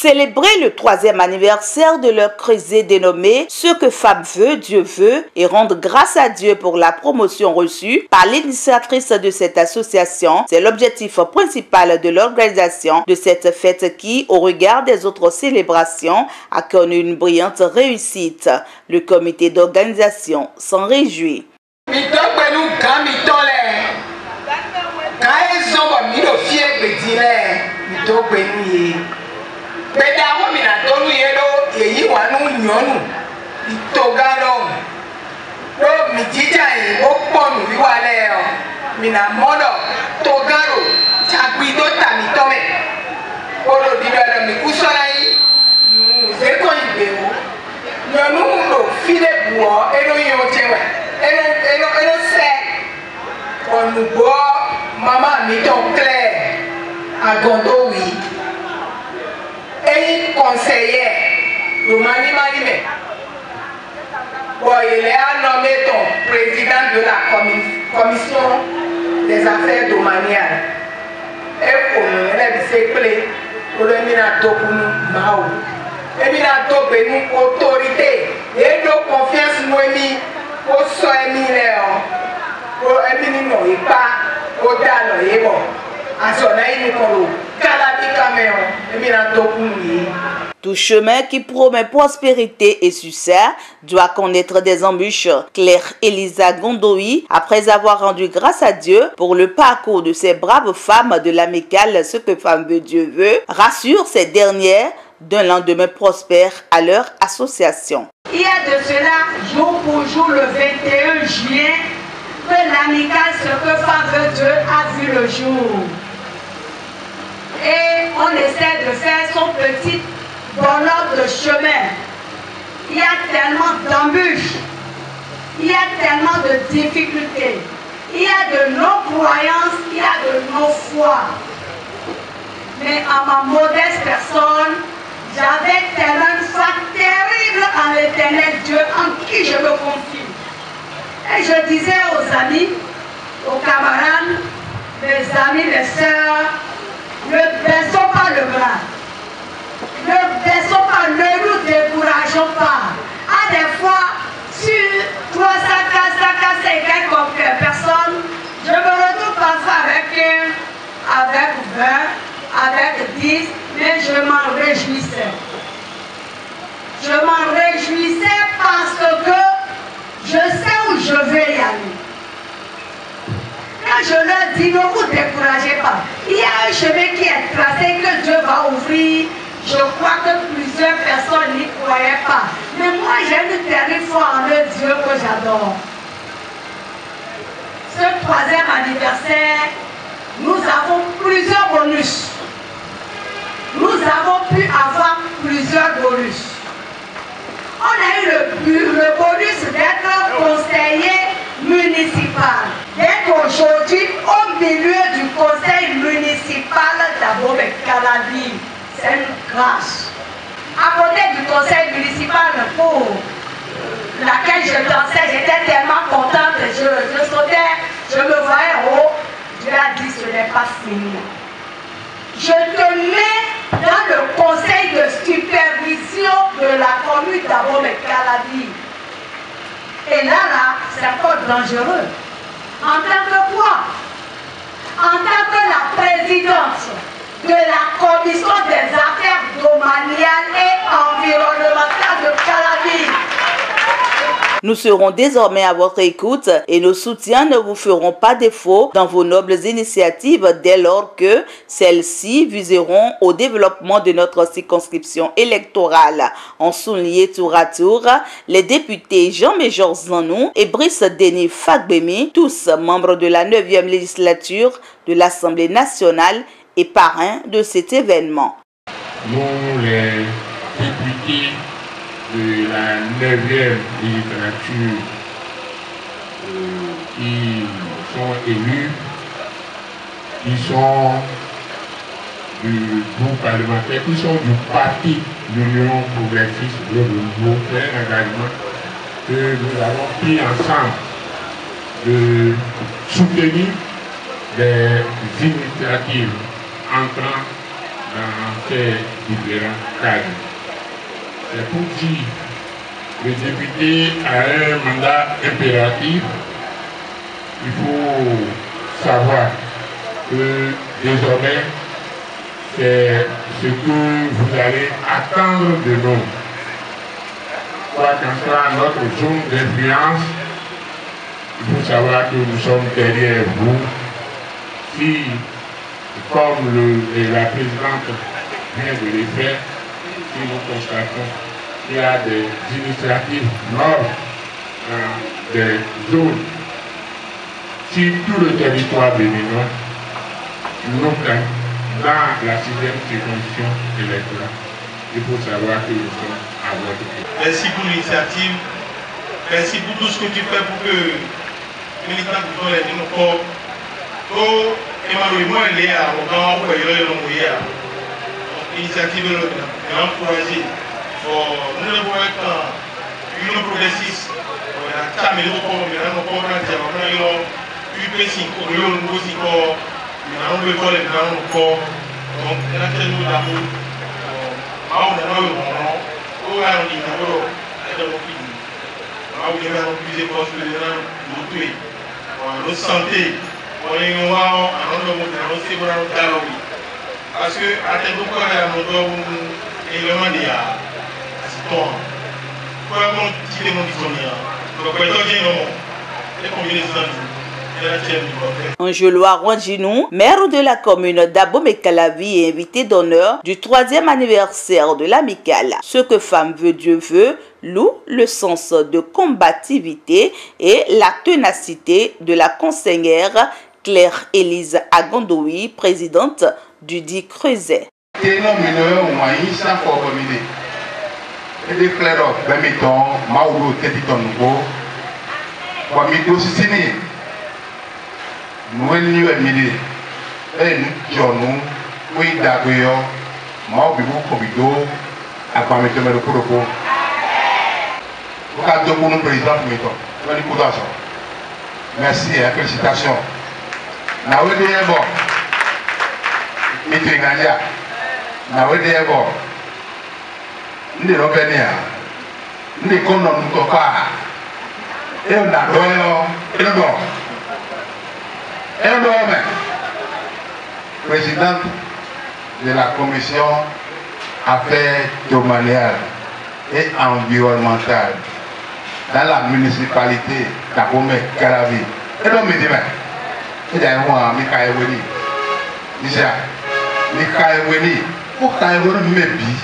célébrer le 3e anniversaire de leur creuset dénommé « Ce que femme veut, Dieu veut » et rendre grâce à Dieu pour la promotion reçue par l'initiatrice de cette association. C'est l'objectif principal de l'organisation de cette fête qui, au regard des autres célébrations, a connu une brillante réussite. Le comité d'organisation s'en réjouit. Maman mi ton clair à Gondo oui et conseiller Romani Marime bon il est nommé ton président de la commission des affaires domaniales et pour nous elle s'est plaît pour le minato pour nous mao et minato pour nous autorité et nos confiance nous émis au soemi léon pour émis non et pas. Tout chemin qui promet prospérité et succès doit connaître des embûches. Claire Elisa Gondoui, après avoir rendu grâce à Dieu pour le parcours de ces braves femmes de l'amicale Ce que femme veut, Dieu veut, rassure ces dernières d'un lendemain prospère à leur association. Il y a de cela jour pour jour le 21 juillet que l'amicale Ce que femme veut Dieu a vu le jour. Et on essaie de faire son petit bonhomme de chemin. Il y a tellement d'embûches, il y a tellement de difficultés, il y a de non-croyances, il y a de non-foi. Mais en ma modeste personne, j'avais tellement une foi terrible en l'éternel Dieu en qui je me confie. Et je disais aux amis, aux camarades, mes amis, mes sœurs, ne baissons pas le bras. Ne baissons pas, ne nous décourageons pas. À des fois, sur 300 cas, 50 personnes, je me retrouve parfois avec 20, avec 10, mais je m'en réjouissais. Je m'en réjouissais parce que je sais où je vais y aller. Quand je leur dis, ne vous découragez pas. Il y a un chemin qui est tracé que Dieu va ouvrir. Je crois que plusieurs personnes n'y croyaient pas. Mais moi, j'ai une terrible foi en le Dieu que j'adore. Ce 3e anniversaire, nous avons plusieurs bonus. Nous avons pu avoir plusieurs bonus. On a eu le bonus d'être conseiller municipal. D'être aujourd'hui au milieu du conseil municipal d'Abomey-Calavi. C'est une grâce. À côté du conseil municipal pour laquelle je dansais, j'étais tellement contente. Je sautais, je me voyais haut. Dieu a dit ce n'est pas fini. Je te mets dans le conseil de supervision de la commune d'Abomey-Calavi. Et là, c'est encore dangereux. En tant que quoi? En tant que la présidente de la commission des affaires domaniales et environnementales de Calavi. Nous serons désormais à votre écoute et nos soutiens ne vous feront pas défaut dans vos nobles initiatives dès lors que celles-ci viseront au développement de notre circonscription électorale. En souligné tour à tour les députés Jean-Méjor Zanou et Brice Denis Fagbemi, tous membres de la 9e législature de l'Assemblée nationale et parrains de cet événement. Nous, les députés de la 9e législature qui sont élus, qui sont du groupe parlementaire, qui sont du parti l'Union progressiste de Renouveau, c'est un engagement que nous avons pris ensemble de soutenir les initiatives entrant dans ces différents cadres. C'est pour dire que le député a un mandat impératif. Il faut savoir que désormais, c'est ce que vous allez attendre de nous. Quoi qu'en soit notre zone d'influence, il faut savoir que nous sommes derrière vous. Si, comme la présidente vient de le faire, si nous constatons qu'il y a des initiatives nobles dans des zones sur tout le territoire béninois, notamment dans la 6e circonscription électorale. Il faut savoir que nous sommes à votre côté. Merci pour l'initiative. Merci pour tout ce que tu fais pour que les militants qui sont les démocrates, Emmanuel, il est à Rogan, il est à l'initiative est encouragée. Nous devons être une progressiste. On a terminé le corps, mais on a encore un diamant, on a eu UP5, on a eu un nouveau 5 corps, on a eu l'école, on a eu un corps. Donc, on a fait nous d'amour. On a eu un corps. On a eu un corps. On a eu plusieurs postes de l'autre. On a santé. On a eu un corps. On a eu un corps. Parce que, à tel point, on a eu un corps. Et le monde est à ce temps. Comment tu es mon diplômeur? Donc, on est combien de temps? Angelois Ranginou, maire de la commune d'Abomey-Calavi et invité d'honneur du 3e anniversaire de l'amicale. Ce que femme veut, Dieu veut, loue le sens de combativité et la ténacité de la conseillère Claire-Élise Agondoui, présidente du dit Creuset. Nous venons à midi et nous journaux, oui, d'ailleurs, moi, je suis à quoi mettre le propos. Vous avez pour nous, président, merci et félicitations. Nous avons dit bon, meeting Nadia, nous avons dit bon, nous avons venu, nous avons nous pas, et on a et on présidente de la commission affaires domaniales et environnementales dans la municipalité d'Abomey-Calavi. Et donc, je me dis,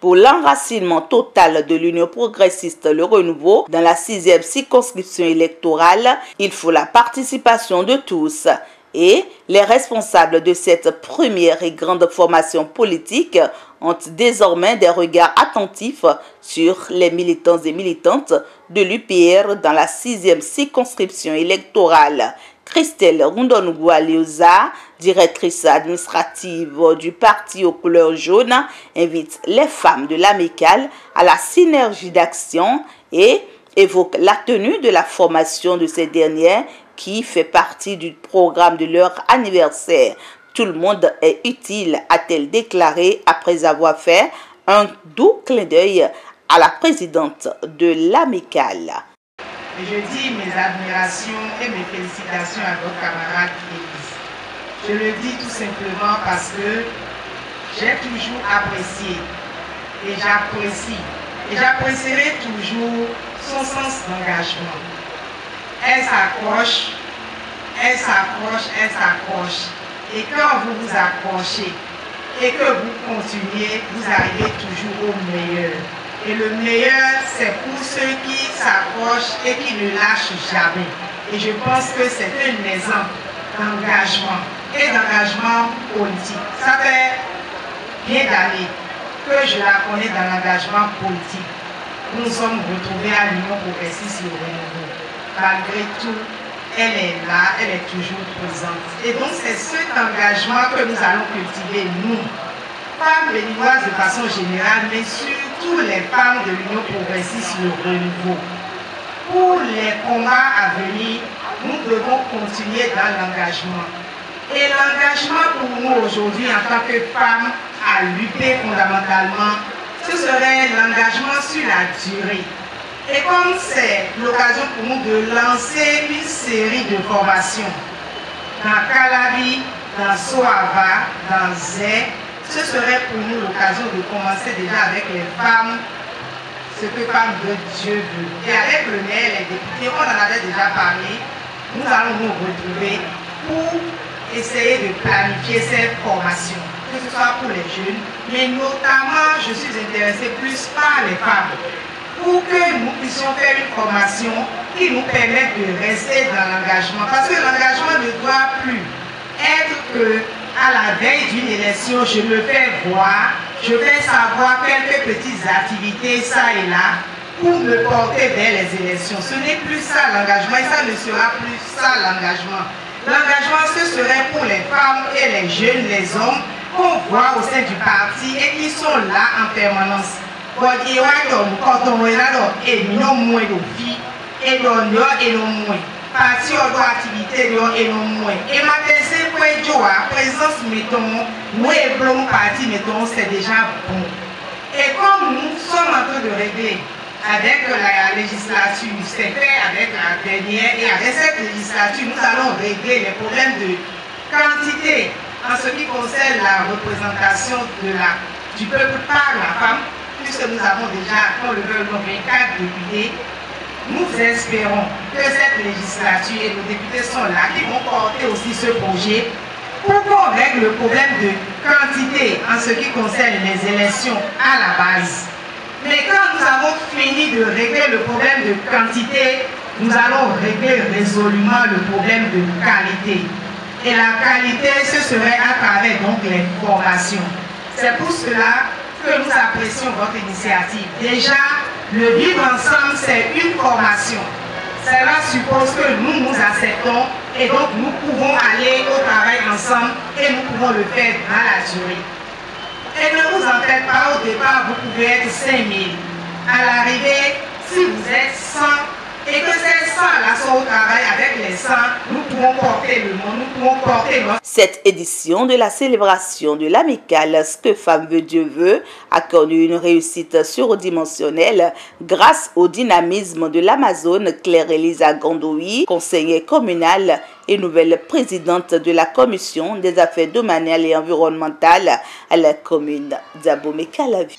pour l'enracinement total de l'Union progressiste Le Renouveau dans la 6e circonscription électorale, il faut la participation de tous. Et les responsables de cette première et grande formation politique ont désormais des regards attentifs sur les militants et militantes de l'UPR dans la 6e circonscription électorale. Christelle Rondonougoua-Lioza, directrice administrative du parti aux couleurs jaunes, invite les femmes de l'amicale à la synergie d'action et évoque la tenue de la formation de ces dernières qui fait partie du programme de leur anniversaire. Tout le monde est utile, a-t-elle déclaré après avoir fait un doux clin d'œil à la présidente de l'amicale. Et je dis mes admirations et mes félicitations à votre camarade Élise. Je le dis tout simplement parce que j'ai toujours apprécié et j'apprécie et j'apprécierai toujours son sens d'engagement. Elle s'accroche, elle s'accroche, elle s'accroche. Et quand vous vous accrochez et que vous continuez, vous arrivez toujours au meilleur. Et le meilleur, c'est pour ceux qui s'accrochent et qui ne lâchent jamais. Et je pense que c'est un exemple d'engagement et d'engagement politique. Ça fait bien d'années que je la connais dans l'engagement politique. Nous nous sommes retrouvés à l'Union progressiste Le Renouveau. Malgré tout, elle est là, elle est toujours présente. Et donc c'est cet engagement que nous allons cultiver, nous, femmes béninoises de façon générale, mais surtout les femmes de l'Union progressiste Le Renouveau. Pour les combats à venir, nous devons continuer dans l'engagement. Et l'engagement pour nous aujourd'hui en tant que femmes à lutter fondamentalement, ce serait l'engagement sur la durée. Et comme c'est l'occasion pour nous de lancer une série de formations dans Calabi, dans Soava, dans Zé, ce serait pour nous l'occasion de commencer déjà avec les femmes, ce que Femmes de Dieu veut. Et avec le maire, les députés, on en avait déjà parlé, nous allons nous retrouver pour essayer de planifier ces formations, que ce soit pour les jeunes, mais notamment, je suis intéressée plus par les femmes, pour que nous puissions faire une formation qui nous permette de rester dans l'engagement. Parce que l'engagement ne doit plus être que à la veille d'une élection, je me fais voir, je vais savoir quelques petites activités, ça et là, pour me porter vers les élections. Ce n'est plus ça l'engagement et ça ne sera plus ça l'engagement. L'engagement, ce serait pour les femmes et les jeunes, les hommes, qu'on voit au sein du parti et qui sont là en permanence. Parti au droit activité et non moins. Et ma deuxième présence mettons, nous et blanc parti mettons, c'est déjà bon. Et comme nous sommes en train de régler avec la législature, c'est fait avec la dernière et avec cette législature, nous allons régler les problèmes de quantité en ce qui concerne la représentation du peuple par la femme, puisque nous avons déjà, on le veut, 24 députés. Nous espérons que cette législature et nos députés sont là, qui vont porter aussi ce projet pour qu'on règle le problème de quantité en ce qui concerne les élections à la base. Mais quand nous avons fini de régler le problème de quantité, nous allons régler résolument le problème de qualité. Et la qualité, ce serait à travers donc les formations. C'est pour cela que nous apprécions votre initiative. Déjà, le vivre ensemble, c'est une formation. Cela suppose que nous nous acceptons et donc nous pouvons aller au travail ensemble et nous pouvons le faire dans la durée. Et ne vous en faites pas, au départ, vous pouvez être 5000. À l'arrivée, si vous êtes 100 et que ces 100-là sont au travail avec les 100, nous pouvons porter le monde, nous pouvons porter notre... Cette édition de la célébration de l'amicale Ce que Femme veut Dieu veut a connu une réussite surdimensionnelle grâce au dynamisme de l'Amazone Claire-Elisa Gandoui, conseillère communale et nouvelle présidente de la commission des affaires domaniales et environnementales à la commune d'Abomey-Calavi.